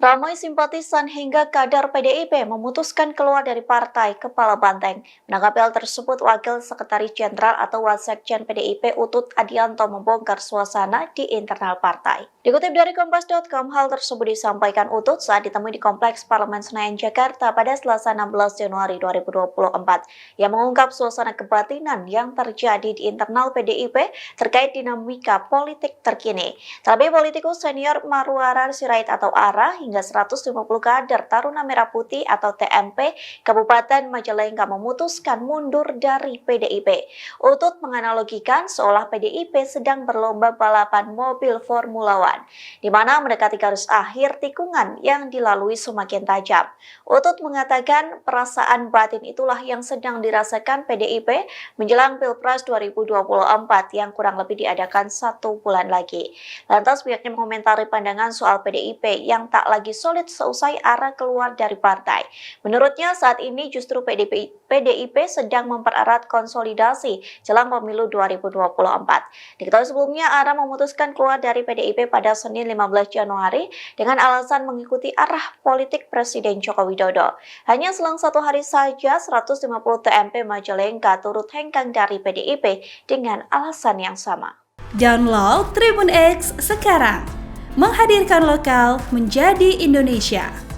Ramai simpatisan hingga kader PDIP memutuskan keluar dari partai Kepala Banteng. Menanggapi hal tersebut, Wakil Sekretaris Jenderal atau Wasekjen PDIP Utut Adianto membongkar suasana di internal partai. Dikutip dari Kompas.com, hal tersebut disampaikan Utut saat ditemui di Kompleks Parlemen Senayan, Jakarta pada Selasa 16 Januari 2024. Ia mengungkap suasana kebatinan yang terjadi di internal PDIP terkait dinamika politik terkini. Terlebih politikus senior Marwara Sirait atau ARA hingga 150 kader Taruna Merah Putih atau TMP Kabupaten Majalengka memutuskan mundur dari PDIP. Utut menganalogikan seolah PDIP sedang berlomba balapan mobil Formula One, di mana mendekati garis akhir tikungan yang dilalui semakin tajam. Utut mengatakan perasaan batin itulah yang sedang dirasakan PDIP menjelang Pilpres 2024 yang kurang lebih diadakan 1 bulan lagi. Lantas pihaknya mengomentari pandangan soal PDIP yang tak lagi solid seusai ARA keluar dari partai. Menurutnya saat ini justru PDIP sedang mempererat konsolidasi jelang pemilu 2024. Diketahui sebelumnya ARA memutuskan keluar dari PDIP pada Senin 15 Januari dengan alasan mengikuti arah politik Presiden Joko Widodo. Hanya selang 1 hari saja 150 TMP Majalengka turut hengkang dari PDIP dengan alasan yang sama. Download Tribun X sekarang, menghadirkan lokal menjadi Indonesia.